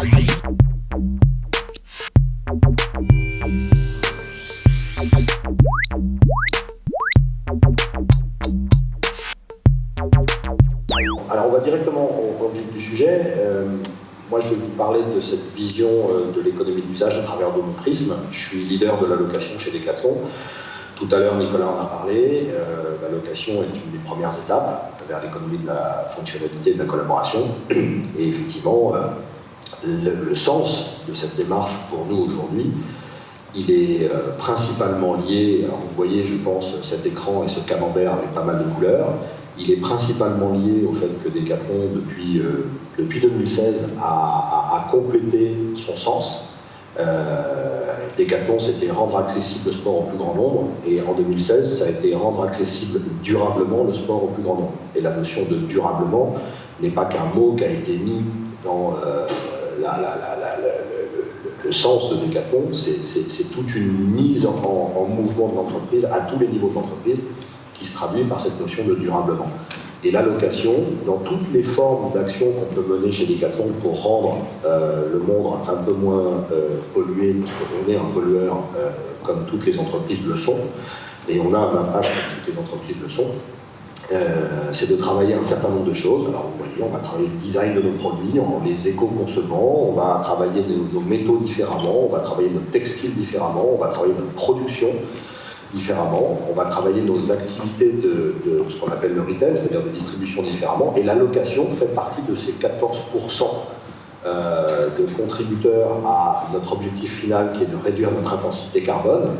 Alors on va directement au vif du sujet. Moi je vais vous parler de cette vision de l'économie d'usage à travers deux prismes. Je suis leader de la location chez Decathlon. Tout à l'heure Nicolas en a parlé. La location est une des premières étapes vers l'économie de la fonctionnalité et de la collaboration. Et effectivement, le sens de cette démarche pour nous aujourd'hui, il est principalement lié, alors vous voyez je pense cet écran et ce camembert avec pas mal de couleurs, il est principalement lié au fait que Decathlon depuis 2016 a complété son sens. Decathlon c'était rendre accessible le sport au plus grand nombre et en 2016 ça a été rendre accessible durablement le sport au plus grand nombre. Et la notion de durablement n'est pas qu'un mot qui a été mis dans le sens de Decathlon, c'est toute une mise en mouvement de l'entreprise à tous les niveaux de l'entreprise qui se traduit par cette notion de durablement. Et la location, dans toutes les formes d'action qu'on peut mener chez Decathlon pour rendre le monde un peu moins pollué, parce qu'on est un pollueur comme toutes les entreprises le sont, et on a un impact comme toutes les entreprises le sont, c'est de travailler un certain nombre de choses. Alors vous voyez, on va travailler le design de nos produits, en les éco-concevant, on va travailler nos métaux différemment, on va travailler notre textile différemment, on va travailler notre production différemment, on va travailler nos activités de ce qu'on appelle le retail, c'est-à-dire de distribution différemment, et la location fait partie de ces 14% de contributeurs à notre objectif final qui est de réduire notre intensité carbone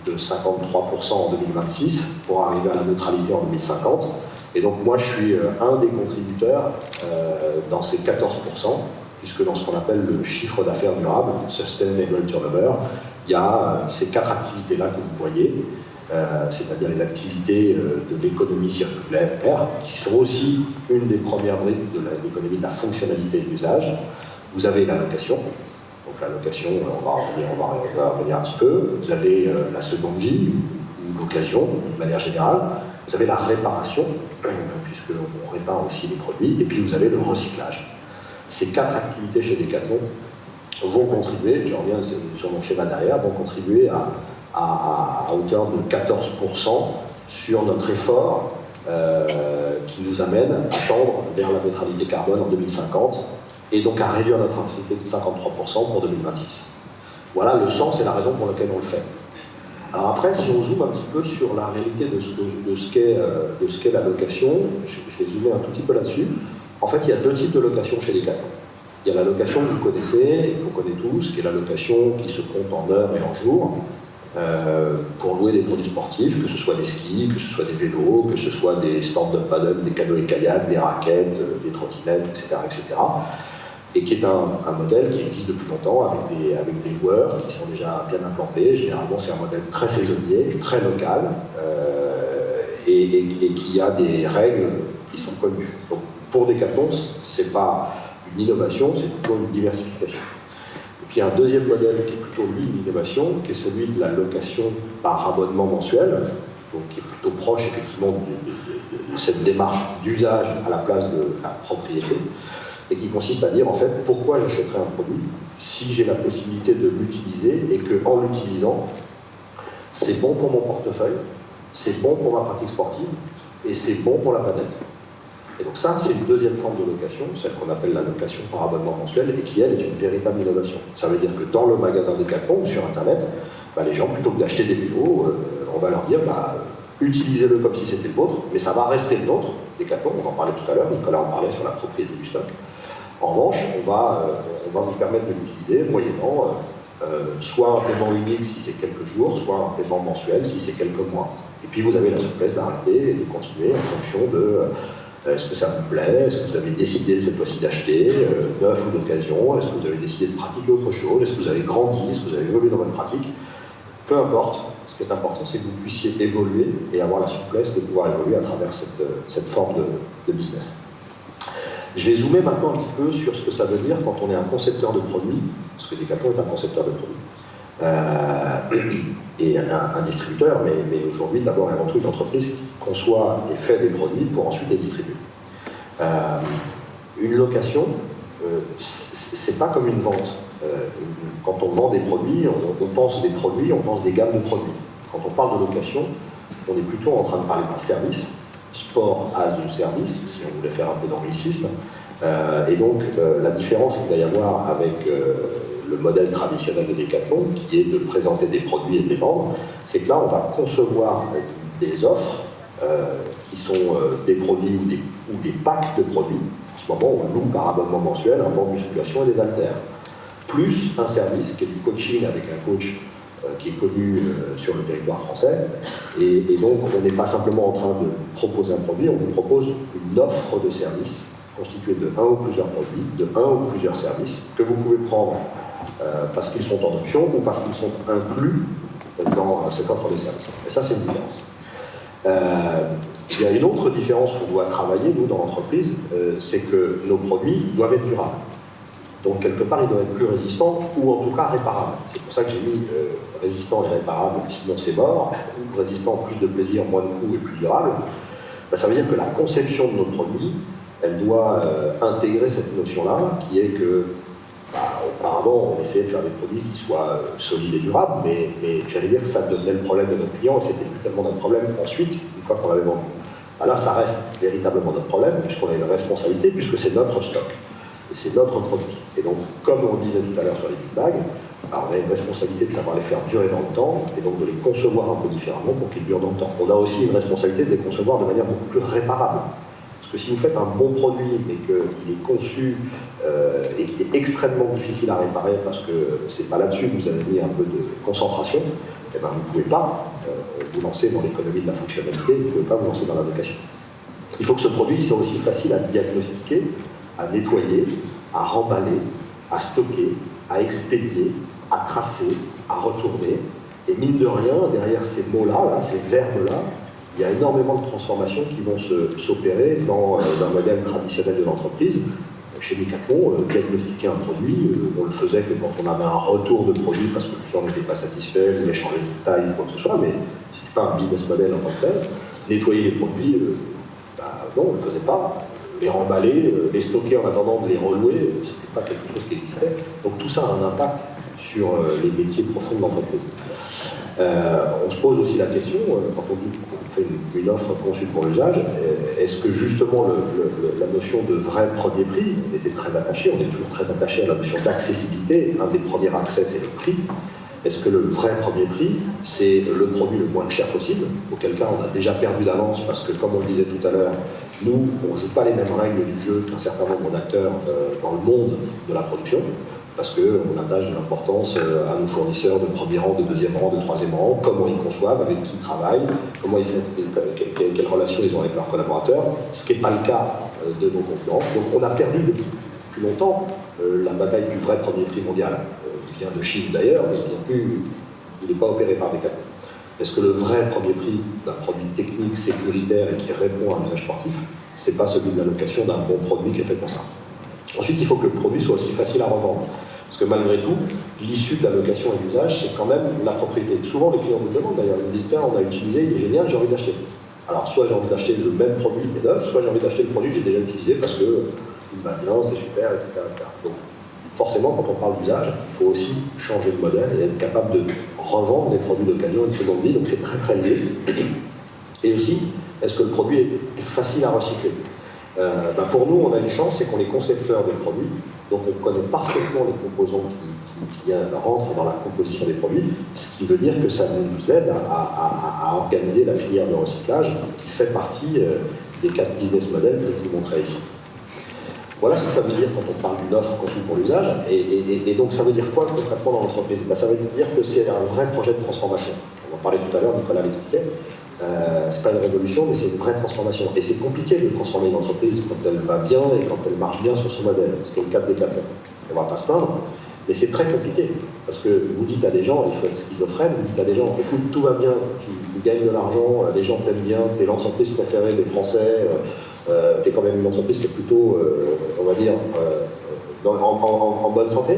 de 53% en 2026 pour arriver à la neutralité en 2050. Et donc moi je suis un des contributeurs dans ces 14%, puisque dans ce qu'on appelle le chiffre d'affaires durable, Sustainable Turnover, il y a ces 4 activités-là que vous voyez, c'est-à-dire les activités de l'économie circulaire, qui sont aussi une des premières briques de l'économie de la fonctionnalité et de l'usage. Vous avez la location. Donc la location, on va revenir un petit peu. Vous avez la seconde vie, ou l'occasion, de manière générale. Vous avez la réparation, puisqu'on répare aussi les produits. Et puis vous avez le recyclage. Ces 4 activités chez Decathlon vont contribuer, je reviens sur mon schéma derrière, vont contribuer à hauteur de 14% sur notre effort qui nous amène à tendre vers la neutralité carbone en 2050 et donc à réduire notre intensité de 53% pour 2026. Voilà le sens et la raison pour laquelle on le fait. Alors après, si on zoome un petit peu sur la réalité de ce qu'est la location, je vais zoomer un tout petit peu là-dessus. En fait, il y a 2 types de location chez Decathlon. Il y a la location que vous connaissez, et qu'on connaît tous, qui est la location qui se compte en heures et en jours, pour louer des produits sportifs, que ce soit des skis, que ce soit des vélos, que ce soit des stand-up paddle, des canoës kayak, des raquettes, des trottinettes, etc. Et qui est un modèle qui existe depuis longtemps avec des loueurs qui sont déjà bien implantés. Généralement, c'est un modèle très saisonnier, très local, et qui a des règles qui sont connues. Donc, pour Decathlon, c'est pas une innovation, c'est plutôt une diversification. Et puis un deuxième modèle qui est plutôt lui une innovation, qui est celui de la location par abonnement mensuel, donc qui est plutôt proche effectivement de cette démarche d'usage à la place de la propriété, et qui consiste à dire en fait pourquoi j'achèterais un produit si j'ai la possibilité de l'utiliser et qu'en l'utilisant, c'est bon pour mon portefeuille, c'est bon pour ma pratique sportive et c'est bon pour la planète. Et donc ça, c'est une deuxième forme de location, celle qu'on appelle la location par abonnement mensuel, et qui, elle, est une véritable innovation. Ça veut dire que dans le magasin Decathlon ou sur Internet, les gens, plutôt que d'acheter des vélos, on va leur dire, utilisez-le comme si c'était le vôtre, mais ça va rester le nôtre, Decathlon, on en parlait tout à l'heure, Nicolas en parlait sur la propriété du stock. En revanche, on va vous permettre de l'utiliser moyennant soit un paiement unique si c'est quelques jours, soit un paiement mensuel si c'est quelques mois. Et puis vous avez la souplesse d'arrêter et de continuer en fonction de est-ce que ça vous plaît, est-ce que vous avez décidé cette fois-ci d'acheter, neuf ou d'occasion, est-ce que vous avez décidé de pratiquer autre chose, est-ce que vous avez grandi, est-ce que vous avez évolué dans votre pratique. Peu importe, ce qui est important, c'est que vous puissiez évoluer et avoir la souplesse de pouvoir évoluer à travers cette forme de business. Je vais zoomer maintenant un petit peu sur ce que ça veut dire quand on est un concepteur de produits, parce que Decathlon est un concepteur de produits, et un distributeur, mais aujourd'hui d'abord et avant tout une entreprise qui conçoit et fait des produits pour ensuite les distribuer. Une location, c'est pas comme une vente. Quand on vend des produits, on pense des produits, on pense des gammes de produits. Quand on parle de location, on est plutôt en train de parler d'un service, sport as du service, si on voulait faire un peu d'anglicisme. Et donc, la différence qu'il va y avoir avec le modèle traditionnel de Decathlon, qui est de présenter des produits et de les vendre, c'est que là, on va concevoir des offres qui sont des produits ou des packs de produits. En ce moment, on loue par abonnement mensuel un banc de musculation et des haltères. Plus un service qui est du coaching avec un coach qui est connu sur le territoire français. Et donc, on n'est pas simplement en train de proposer un produit, on vous propose une offre de services constituée de un ou plusieurs produits, de un ou plusieurs services, que vous pouvez prendre parce qu'ils sont en option ou parce qu'ils sont inclus dans cette offre de services. Et ça, c'est une différence. Il y a une autre différence qu'on doit travailler, nous, dans l'entreprise, c'est que nos produits doivent être durables. Donc, quelque part, ils doivent être plus résistants, ou en tout cas réparables. C'est pour ça que j'ai mis résistant et réparable, sinon c'est mort, ou résistant, plus de plaisir, moins de coûts et plus durable. Ben, ça veut dire que la conception de nos produits, elle doit intégrer cette notion-là, qui est que, auparavant, on essayait de faire des produits qui soient solides et durables, mais j'allais dire que ça devenait le problème de notre client, et c'était plus tellement notre problème ensuite, une fois qu'on l'avait vendu. Ben là, ça reste véritablement notre problème, puisqu'on a une responsabilité, puisque c'est notre stock. Et c'est notre produit. Et donc, comme on le disait tout à l'heure sur les big bags, on a une responsabilité de savoir les faire durer dans le temps, et donc de les concevoir un peu différemment pour qu'ils durent dans le temps. On a aussi une responsabilité de les concevoir de manière beaucoup plus réparable. Parce que si vous faites un bon produit, mais qu'il est conçu et qu'il est extrêmement difficile à réparer, parce que c'est pas là-dessus que vous avez mis un peu de concentration, eh ben, vous ne pouvez pas vous lancer dans l'économie de la fonctionnalité, vous ne pouvez pas vous lancer dans la location. Il faut que ce produit soit aussi facile à diagnostiquer, à nettoyer, à remballer, à stocker, à expédier, à tracer, à retourner. Et mine de rien, derrière ces mots-là, ces verbes-là, il y a énormément de transformations qui vont s'opérer dans un modèle traditionnel de l'entreprise. Chez Decathlon, diagnostiquer un produit, on le faisait que quand on avait un retour de produit parce que le client n'était pas satisfait, il voulait changer de taille ou quoi que ce soit, mais ce n'était pas un business model en tant que tel. Nettoyer les produits, non, on ne le faisait pas. Les remballer, les stocker en attendant de les relouer, ce n'était pas quelque chose qui existait. Donc tout ça a un impact sur les métiers profonds de l'entreprise. On se pose aussi la question, quand on dit qu'on fait une offre conçue pour l'usage, est-ce que justement la notion de vrai premier prix, on était très attaché, on est toujours très attaché à la notion d'accessibilité, un des premiers accès c'est le prix. Est-ce que le vrai premier prix, c'est le produit le moins cher possible, auquel cas on a déjà perdu d'avance parce que, comme on le disait tout à l'heure, nous, on ne joue pas les mêmes règles du jeu qu'un certain nombre d'acteurs dans le monde de la production, parce qu'on attache de l'importance à nos fournisseurs de premier rang, de deuxième rang, de troisième rang, comment ils conçoivent, avec qui ils travaillent, comment ils font, quelles relations ils ont avec leurs collaborateurs, ce qui n'est pas le cas de nos concurrents. Donc on a perdu depuis plus longtemps la bataille du vrai premier prix mondial. Il vient de Chine d'ailleurs, mais il n'est pas opéré par Decathlon. Est-ce que le vrai premier prix d'un produit technique, sécuritaire et qui répond à un usage sportif, c'est pas celui de la location d'un bon produit qui est fait pour ça? Ensuite, il faut que le produit soit aussi facile à revendre. Parce que malgré tout, l'issue de la location et de l'usage, c'est quand même la propriété. Souvent, les clients nous demandent d'ailleurs, ils me disent, tiens, on a utilisé, il est génial, j'ai envie d'acheter. Alors, soit j'ai envie d'acheter le même produit mais neuf, soit j'ai envie d'acheter le produit que j'ai déjà utilisé parce que il va bien, c'est super, etc., etc. Donc, forcément, quand on parle d'usage, il faut aussi changer de modèle et être capable de revendre des produits d'occasion et de seconde vie. Donc, c'est très, très lié. Et aussi, est-ce que le produit est facile à recycler? Pour nous, on a une chance, c'est qu'on est concepteurs de produits, donc on connaît parfaitement les composants qui rentrent dans la composition des produits, ce qui veut dire que ça nous aide à organiser la filière de recyclage qui fait partie des 4 business models que je vous montrais ici. Voilà ce que ça veut dire quand on parle d'une offre conçue pour l'usage, et donc ça veut dire quoi concrètement dans l'entreprise? Ça veut dire que c'est un vrai projet de transformation. On en parlait tout à l'heure, Nicolas l'expliquait. C'est pas une révolution, mais c'est une vraie transformation. Et c'est compliqué de transformer une entreprise quand elle va bien et quand elle marche bien sur son modèle. Ce qui est le cas de Decathlon. On va pas se plaindre, mais c'est très compliqué. Parce que vous dites à des gens, il faut être schizophrène, vous dites à des gens, écoute, tout va bien, tu gagnes de l'argent, les gens t'aiment bien, t'es l'entreprise préférée des Français, t'es quand même une entreprise qui est plutôt, on va dire, en bonne santé.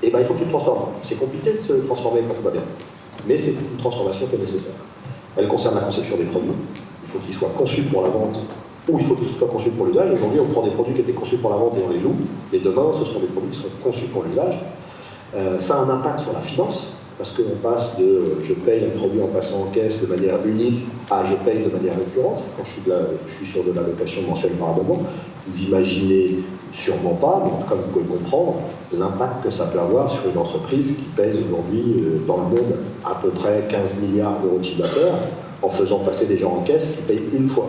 Et ben il faut que tu te transformes. C'est compliqué de se transformer quand tout va bien. Mais c'est une transformation qui est nécessaire. Elle concerne la conception des produits. Il faut qu'ils soient conçus pour la vente où il faut qu'ils soient conçus pour l'usage. Aujourd'hui, on prend des produits qui étaient conçus pour la vente et on les loue, et demain, ce sont des produits qui sont conçus pour l'usage. Ça a un impact sur la finance, parce qu'on passe de je paye un produit en passant en caisse de manière unique à je paye de manière récurrente. Quand je suis sur de la location mensuelle par abonnement, vous imaginez sûrement pas, mais en tout cas vous pouvez comprendre l'impact que ça peut avoir sur une entreprise qui pèse aujourd'hui dans le monde à peu près 15 milliards d'euros de chiffre d'affaires en faisant passer des gens en caisse qui payent une fois.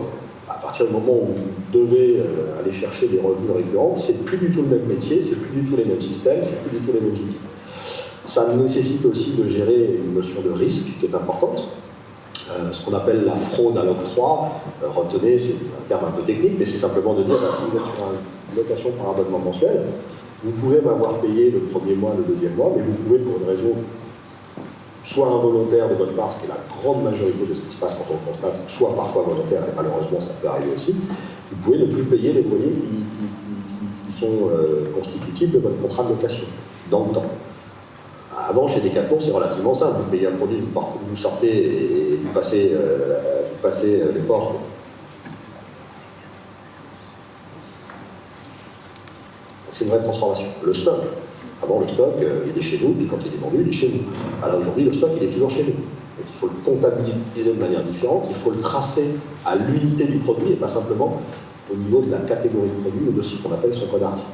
À partir du moment où vous devez aller chercher des revenus récurrents, c'est plus du tout le même métier, c'est plus du tout les mêmes systèmes, c'est plus du tout les mêmes outils. Ça nécessite aussi de gérer une notion de risque qui est importante. Ce qu'on appelle la fraude à l'octroi, retenez, c'est un terme un peu technique, mais c'est simplement de dire, si vous êtes sur une location par abonnement mensuel, vous pouvez m'avoir payé le premier mois, le deuxième mois, mais vous pouvez, pour une raison soit involontaire de votre part, ce qui est la grande majorité de ce qui se passe quand on constate, soit parfois volontaire, et malheureusement ça peut arriver aussi, vous pouvez ne plus payer les loyers qui sont constitutifs de votre contrat de location, dans le temps. Avant, chez Decathlon, c'est relativement simple. Vous payez un produit, vous sortez et vous passez les portes. C'est une vraie transformation. Le stock. Avant, le stock, il est chez nous, puis quand il est vendu, il est chez nous. Alors aujourd'hui, le stock, il est toujours chez nous. Donc, il faut le comptabiliser de manière différente, il faut le tracer à l'unité du produit et pas simplement au niveau de la catégorie de produit ou de ce qu'on appelle son code article.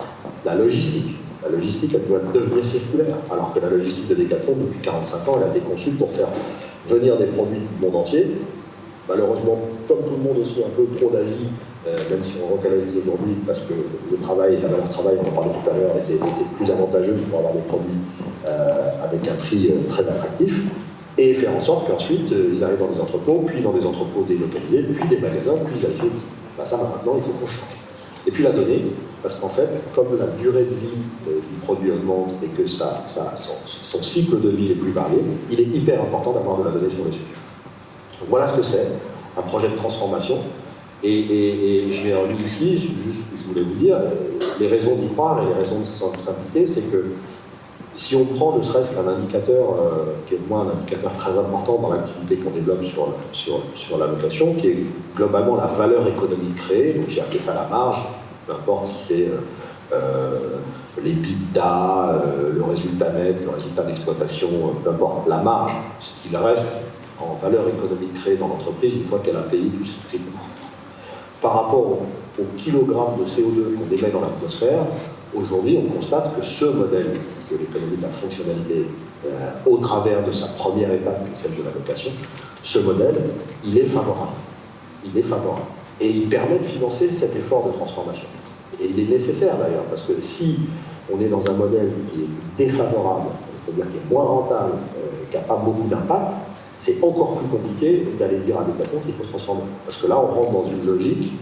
La logistique. La logistique, elle doit devenir circulaire, alors que la logistique de Decathlon, depuis 45 ans, elle a été conçue pour faire venir des produits du monde entier. Malheureusement, comme tout le monde aussi, un peu trop d'Asie, même si on recanalise aujourd'hui, parce que le travail, la valeur travail, on en parlait tout à l'heure, était plus avantageuse pour avoir des produits avec un prix très attractif, et faire en sorte qu'ensuite, ils arrivent dans des entrepôts, puis dans des entrepôts délocalisés, puis des magasins, puis des alliés. Ben ça, maintenant, il faut qu'on change. Et puis la donnée, parce qu'en fait, comme la durée de vie du produit augmente et que son cycle de vie est plus varié, il est hyper important d'avoir de la donnée sur le sujet. Donc voilà ce que c'est, un projet de transformation. Et je l'ai relu ici, je voulais vous dire, les raisons d'y croire et les raisons de s'impliquer, c'est que si on prend ne serait-ce qu'un indicateur, qui est pour moi un indicateur très important dans l'activité qu'on développe sur la location, qui est globalement la valeur économique créée, donc j'ai appelé ça la marge, peu importe si c'est l'EBITDA, le résultat net, le résultat d'exploitation, peu importe, la marge, ce qu'il reste en valeur économique créée dans l'entreprise une fois qu'elle a payé tout ses coûts. Par rapport au kilogramme de CO2 qu'on émet dans l'atmosphère, aujourd'hui on constate que ce modèle de l'économie de la fonctionnalité au travers de sa première étape, qui est celle de la location, ce modèle, il est favorable. Il est favorable. Et il permet de financer cet effort de transformation. Et il est nécessaire d'ailleurs, parce que si on est dans un modèle qui est défavorable, c'est-à-dire qui est moins rentable, qui n'a pas beaucoup d'impact, c'est encore plus compliqué d'aller dire à Decathlon qu'il faut se transformer. Parce que là, on rentre dans une logique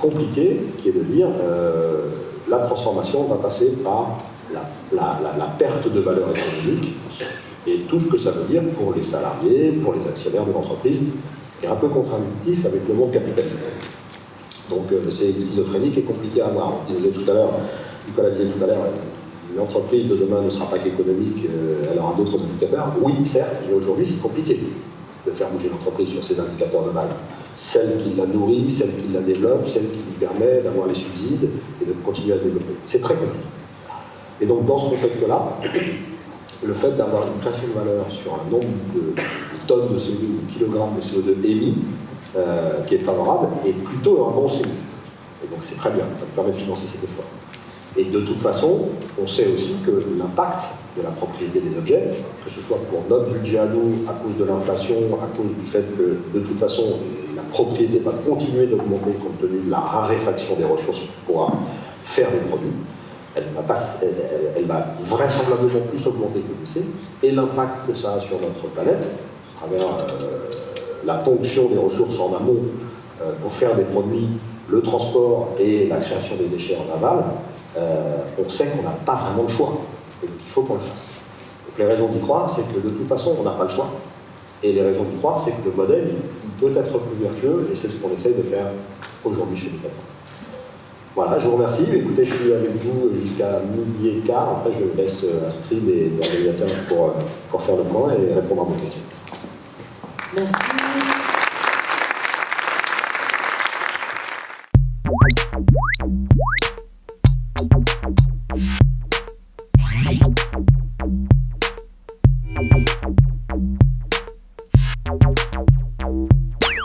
compliquée, qui est de dire la transformation va passer par la perte de valeur économique et tout ce que ça veut dire pour les salariés, pour les actionnaires de l'entreprise, ce qui est un peu contre-intuitif avec le monde capitaliste. Donc c'est schizophrénique et compliqué à voir. Nicolas disait tout à l'heure, l'entreprise de demain ne sera pas qu'économique, elle aura d'autres indicateurs. Oui, certes, mais aujourd'hui c'est compliqué de faire bouger l'entreprise sur ces indicateurs de valeur. Celle qui la nourrit, celle qui la développe, celle qui lui permet d'avoir les subsides et de continuer à se développer. C'est très compliqué. Et donc dans ce contexte-là, le fait d'avoir une création de valeur sur un nombre de tonnes de CO2, de kilogrammes de CO2 émis, qui est favorable, est plutôt un bon signe. Et donc c'est très bien, ça nous permet de financer cet effort. Et de toute façon, on sait aussi que l'impact de la propriété des objets, que ce soit pour notre budget à nous, à cause de l'inflation, à cause du fait que de toute façon la propriété va continuer d'augmenter compte tenu de la raréfaction des ressources pour pouvoir faire des produits, elle va vraisemblablement plus augmenter que baisser, et l'impact que ça a sur notre planète, à travers la ponction des ressources en amont pour faire des produits, le transport et la création des déchets en aval, on sait qu'on n'a pas vraiment le choix, et qu'il faut qu'on le fasse. Donc les raisons d'y croire, c'est que de toute façon, on n'a pas le choix. Et les raisons d'y croire, c'est que le modèle, il peut être plus vertueux, et c'est ce qu'on essaye de faire aujourd'hui chez Decathlon. Voilà, je vous remercie. Écoutez, je suis avec vous jusqu'à 12h15. Après, je laisse Astrid et l'organisateur pour faire le point et répondre à vos questions. Merci.